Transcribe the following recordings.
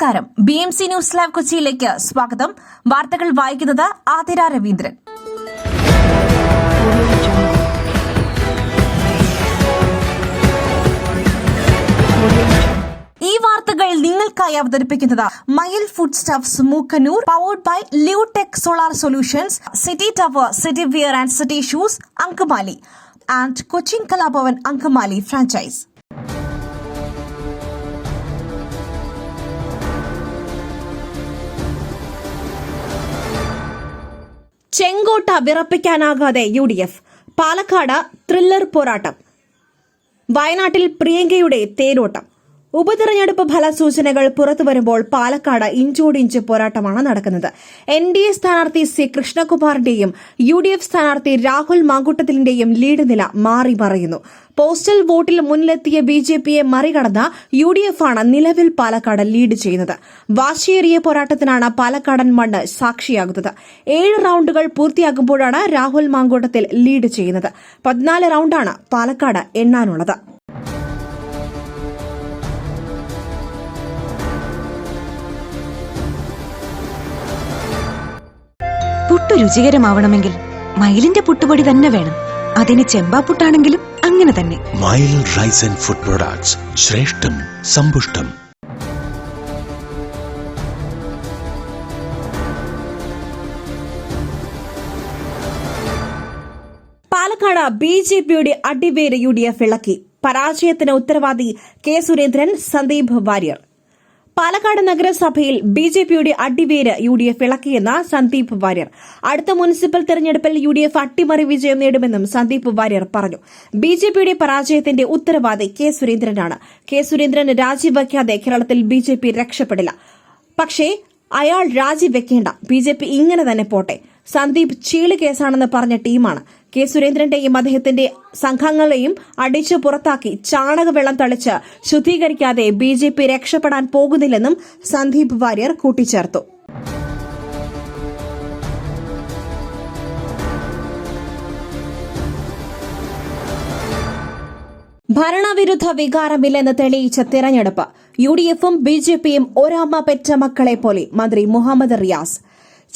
നമസ്കാരം. BMC news live കൊച്ചിയിലേക്ക് സ്വാഗതം. വാർത്തകൾ വായിക്കുന്നത് ആതിര രവീന്ദ്രൻ. ഈ വാർത്തകൾ നിങ്ങൾക്കായി അവതരിപ്പിക്കുന്നത് Mayil food stuffs Mookkannoor, powered by Leotech solar solutions, city tower, city wear and city shoes, Angamaly and Cochin Kalabhavan Angamaly franchise. ചെങ്കോട്ട വിറപ്പിക്കാനാകാതെ UDF. പാലക്കാട് ത്രില്ലർ പോരാട്ടം. വയനാട്ടിൽ പ്രിയങ്കയുടെ തേരോട്ടം. ഉപതെരഞ്ഞെടുപ്പ് ഫലസൂചനകൾ പുറത്തുവരുമ്പോൾ പാലക്കാട് ഇഞ്ചോടിഞ്ച് പോരാട്ടമാണ് നടക്കുന്നത്. NDA സ്ഥാനാർത്ഥി C. കൃഷ്ണകുമാറിന്റെയും UDF സ്ഥാനാർത്ഥി രാഹുൽ മാങ്കൂട്ടത്തിലിന്റെയും ലീഡ് നില മാറി മറിയുന്നു. പോസ്റ്റൽ വോട്ടിൽ മുന്നിലെത്തിയ BJPയെ മറികടന്ന UDF ആണ് നിലവിൽ പാലക്കാട് ലീഡ് ചെയ്യുന്നത്. വാശിയേറിയ പോരാട്ടത്തിനാണ് പാലക്കാടൻ മണ്ണ് സാക്ഷിയാകുന്നത്. 7 റൌണ്ടുകൾ പൂർത്തിയാകുമ്പോഴാണ് രാഹുൽ മാങ്കൂട്ടത്തിൽ ലീഡ് ചെയ്യുന്നത്. 14 റൌണ്ടാണ് പാലക്കാട് എണ്ണാനുള്ളത്. പുട്ടു രുചികരമാവണമെങ്കിൽ മയിലിന്റെ പുട്ടുപൊടി തന്നെ വേണം. അതിന് ചെമ്പാപ്പുട്ടാണെങ്കിലും അങ്ങനെ തന്നെ. മയിൽ റൈസ് ആൻഡ് ഫുഡ് പ്രൊഡക്ട്സ്, ശ്രേഷ്ഠം സമ്പുഷ്ടം. പാലക്കാട് BJPയുടെ അടിവേര് UDF ഇളക്കി. പരാജയത്തിന് ഉത്തരവാദി K. സുരേന്ദ്രൻ, സന്ദീപ് വാര്യർ. പാലക്കാട് നഗരസഭയിൽ BJPയുടെ അടിവേര് UDF ഇളക്കിയെന്ന സന്ദീപ് വാര്യർ. അടുത്ത മുനിസിപ്പൽ തെരഞ്ഞെടുപ്പിൽ UDF അട്ടിമറി വിജയം നേടുമെന്നും സന്ദീപ് വാര്യർ പറഞ്ഞു. BJPയുടെ പരാജയത്തിന്റെ ഉത്തരവാദി K. സുരേന്ദ്രനാണ്. K. സുരേന്ദ്രൻ രാജിവെക്കാതെ കേരളത്തിൽ BJP രക്ഷപ്പെടില്ല. പക്ഷേ അയാൾ രാജിവെക്കേണ്ട, BJP ഇങ്ങനെ തന്നെ പോട്ടെ. സന്ദീപ് ചീള് കേസാണെന്ന് പറഞ്ഞ ടീമാണ്. K. സുരേന്ദ്രന്റെയും അദ്ദേഹത്തിന്റെ സംഘങ്ങളെയും അടിച്ചു പുറത്താക്കി ചാണകവെള്ളം തളിച്ച് ശുദ്ധീകരിക്കാതെ BJP രക്ഷപ്പെടാൻ പോകുന്നില്ലെന്നും സന്ദീപ് വാര്യർ കൂട്ടിച്ചേർത്തു. ഭരണവിരുദ്ധ വികാരമില്ലെന്ന് തെളിയിച്ച തെരഞ്ഞെടുപ്പ്. UDFും BJPയും ഒരമ്മ പെറ്റ മക്കളെ പോലെ മന്ത്രി മുഹമ്മദ് റിയാസ്.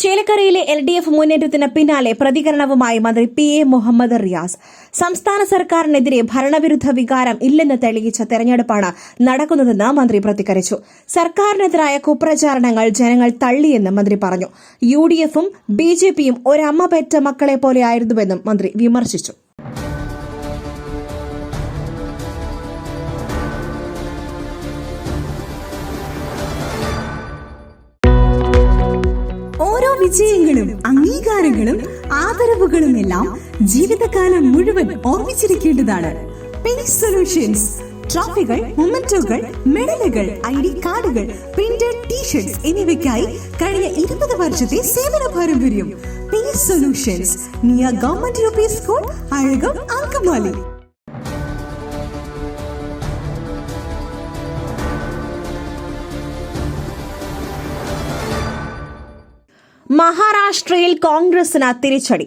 ചേലക്കരയിലെ LDF മുന്നേറ്റത്തിന് പിന്നാലെ പ്രതികരണവുമായി മന്ത്രി PA മുഹമ്മദ് റിയാസ്. സംസ്ഥാന സർക്കാരിനെതിരെ ഭരണവിരുദ്ധ വികാരം ഇല്ലെന്ന് തെളിയിച്ച തെരഞ്ഞെടുപ്പാണ് നടക്കുന്നതെന്ന് മന്ത്രി പ്രതികരിച്ചു. സർക്കാരിനെതിരായ കുപ്രചാരണങ്ങൾ ജനങ്ങൾ തള്ളിയെന്ന് മന്ത്രി പറഞ്ഞു. UDFും BJPയും ഒരമ്മ പെറ്റ മക്കളെ പോലെയായിരുന്നുവെന്നും മന്ത്രി വിമർശിച്ചു. വിജയങ്ങളും അംഗീകാരങ്ങളും ആദരവുകളുമെല്ലാം ജീവിതകാലം മുഴുവൻ ഓർമ്മിച്ചിരിക്കേണ്ടതാണ്. Pace solutions. ട്രോഫികൾ, മൊമെന്റോകൾ, മെഡലുകൾ, ID കാർഡുകൾ, പ്രിന്റഡ് ടീഷർട്സ് എന്നിവയ്ക്കായി കഴിഞ്ഞ 20 വർഷത്തെ സേവന പാരമ്പര്യം. Pace solutions, near government UP school, Azhakam, Angamaly. മഹാരാഷ്ട്രയിൽ കോൺഗ്രസിന് തിരിച്ചടി.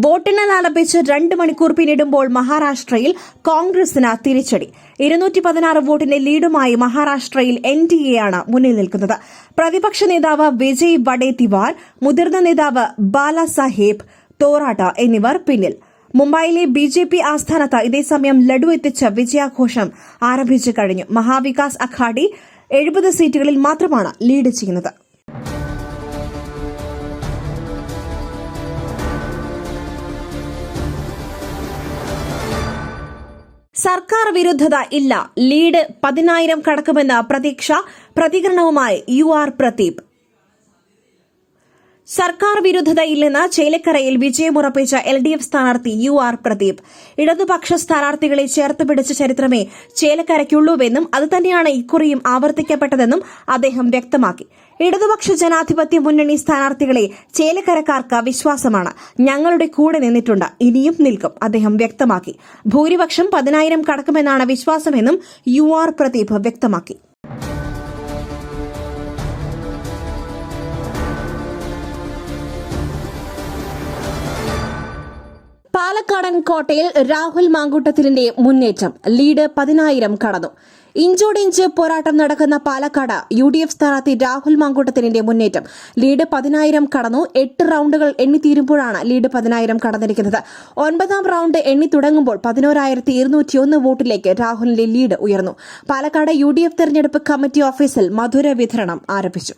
വോട്ടിന് നാലപ്പിച്ച് 2 മണിക്കൂർ പിന്നിടുമ്പോൾ മഹാരാഷ്ട്രയിൽ കോൺഗ്രസിന് തിരിച്ചടി. 216 വോട്ടിന്റെ ലീഡുമായി മഹാരാഷ്ട്രയിൽ NDA ആണ് മുന്നിൽ നിൽക്കുന്നത്. പ്രതിപക്ഷ നേതാവ് വിജയ് വഡേത്തിവാർ, മുതിർന്ന നേതാവ് ബാലാസാഹേബ് തോറാട്ട് എന്നിവർ പിന്നിൽ. മുംബൈയിലെ BJP ആസ്ഥാനത്ത് ഇതേസമയം ലഡു എത്തിച്ച് വിജയാഘോഷം ആരംഭിച്ചു കഴിഞ്ഞു. മഹാവികാസ് അഘാഡി 70 സീറ്റുകളിൽ മാത്രമാണ് ലീഡ് ചെയ്യുന്നത്. സർക്കാർ വിരുദ്ധത ഇല്ല, ലീഡ് 10,000 കടക്കുമെന്ന പ്രതീക്ഷ. പ്രതികരണവുമായി UR പ്രദീപ്. സർക്കാർ വിരുദ്ധതയില്ലെന്ന് ചേലക്കരയിൽ വിജയമുറപ്പിച്ച LDF സ്ഥാനാർത്ഥി UR പ്രദീപ്. ഇടതുപക്ഷ സ്ഥാനാർത്ഥികളെ ചേർത്ത് പിടിച്ച ചരിത്രമേ ചേലക്കരയ്ക്കുള്ളൂവെന്നും അതുതന്നെയാണ് ഇക്കുറിയും ആവർത്തിക്കപ്പെട്ടതെന്നും അദ്ദേഹം വ്യക്തമാക്കി. ഇടതുപക്ഷ ജനാധിപത്യ മുന്നണി സ്ഥാനാർത്ഥികളെ ചേലക്കരക്കാർക്ക് വിശ്വാസമാണ്. ഞങ്ങളുടെ കൂടെ നിന്നിട്ടുണ്ട്, ഇനിയും നിൽക്കും, അദ്ദേഹം വ്യക്തമാക്കി. ഭൂരിപക്ഷം 10,000 കടക്കുമെന്നാണ് വിശ്വാസമെന്നും UR പ്രദീപ് വ്യക്തമാക്കി. പാലക്കാടൻ കോട്ടയിൽ രാഹുൽ മാങ്കൂട്ടത്തിലിന്റെ മുന്നേറ്റം. ലീഡ് 10,000 കടന്നു. ഇഞ്ചോടിഞ്ച് പോരാട്ടം നടക്കുന്ന പാലക്കാട് UDF സ്ഥാനാർത്ഥി രാഹുൽ മാങ്കൂട്ടത്തിലിന്റെ മുന്നേറ്റം. ലീഡ് 10,000 കടന്നു. 8 റൌണ്ടുകൾ എണ്ണിത്തീരുമ്പോഴാണ് ലീഡ് 10,000 കടന്നിരിക്കുന്നത്. 9ാം റൌണ്ട് എണ്ണി തുടങ്ങുമ്പോൾ 11,201 വോട്ടിലേക്ക് രാഹുലിന്റെ ലീഡ് ഉയർന്നു. പാലക്കാട് UDF തെരഞ്ഞെടുപ്പ് കമ്മിറ്റി ഓഫീസിൽ മധുര വിതരണം ആരംഭിച്ചു.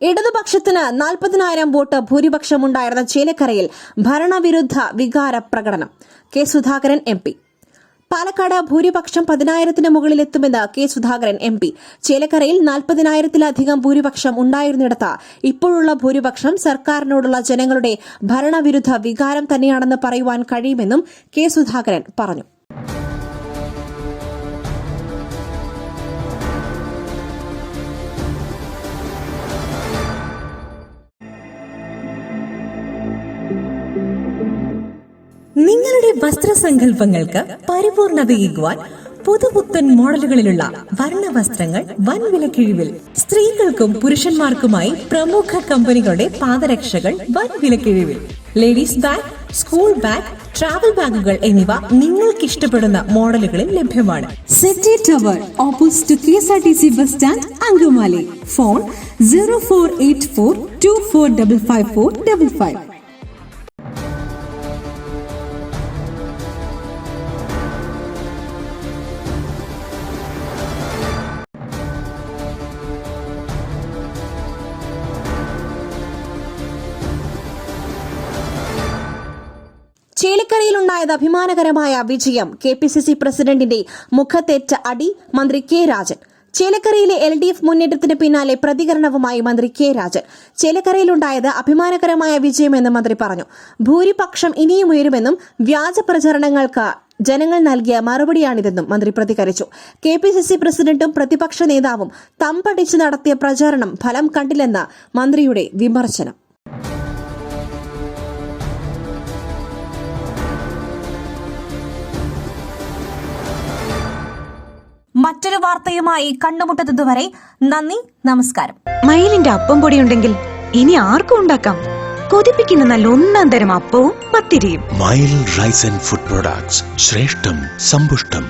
ഇടതുപക്ഷത്തിന് 40,000 വോട്ട് ഭൂരിപക്ഷമുണ്ടായിരുന്ന ചേലക്കരയിൽ ഭരണവിരുദ്ധ വികാര പ്രകടനം. K Sudhakaran MP. പാലക്കാട് ഭൂരിപക്ഷം 10,000-ന് മുകളിലെത്തുമെന്ന് കെ സുധാകരൻ MP. ചേലക്കരയിൽ 40,000-ലധികം ഭൂരിപക്ഷം ഉണ്ടായിരുന്നിടത്ത് ഇപ്പോഴുള്ള ഭൂരിപക്ഷം സർക്കാരിനോടുള്ള ജനങ്ങളുടെ ഭരണവിരുദ്ധ വികാരം തന്നെയാണെന്ന് പറയുവാൻ കഴിയുമെന്നും കെ സുധാകരൻ പറഞ്ഞു. നിങ്ങളുടെ വസ്ത്രസങ്കല്പങ്ങൾക്ക് പരിപൂർണതയേകുവാൻ പുതുപുത്തൻ മോഡലുകളിലുള്ള വർണ്ണവസ്ത്രങ്ങൾ വൻ വിലക്കിഴിവിൽ. സ്ത്രീകൾക്കും പുരുഷന്മാർക്കുമായി പ്രമുഖ കമ്പനികളുടെ പാദരക്ഷകൾ വൻ വിലക്കിഴിവിൽ. Ladies bag, school bag, travel ബാഗുകൾ എന്നിവ നിങ്ങൾക്ക് ഇഷ്ടപ്പെടുന്ന മോഡലുകളിൽ ലഭ്യമാണ്. City tower opposite KSRTC bus stand, Angamaly. Phone 0484245555. ചേലക്കരയിലുണ്ടായത് അഭിമാനകരമായ വിജയം. KPCC പ്രസിഡന്റിന്റെ മുഖത്തേറ്റ അടി മന്ത്രി കെ രാജൻ. ചേലക്കരയിലെ LDF മുന്നേറ്റത്തിന് പിന്നാലെ പ്രതികരണവുമായി മന്ത്രി കെ രാജൻ. ചേലക്കരയിലുണ്ടായത് അഭിമാനകരമായ വിജയമെന്ന് മന്ത്രി പറഞ്ഞു. ഭൂരിപക്ഷം ഇനിയും ഉയരുമെന്നും വ്യാജ പ്രചരണങ്ങൾക്ക് ജനങ്ങൾ നൽകിയ മറുപടിയാണിതെന്നും മന്ത്രി പ്രതികരിച്ചു. KPCC പ്രസിഡന്റും പ്രതിപക്ഷ നേതാവും തമ്പടിച്ച് നടത്തിയ പ്രചാരണം ഫലം കണ്ടില്ലെന്ന് മന്ത്രിയുടെ വിമർശനം. മറ്റൊരു വാർത്തയുമായി കണ്ടുമുട്ടുന്നതുവരെ നന്ദി, നമസ്കാരം. മയിലിന്റെ അപ്പം പൊടിയുണ്ടെങ്കിൽ ഇനി ആർക്കും ഉണ്ടാക്കാം. കൊതിപ്പിക്കുന്ന നല്ല 1-ാം തരം അപ്പവും പത്തിരിയും. മയിൽ റൈസ് ആൻഡ് ഫുഡ് പ്രൊഡക്ട്സ്. ശ്രേഷ്ഠം സമ്പുഷ്ടം.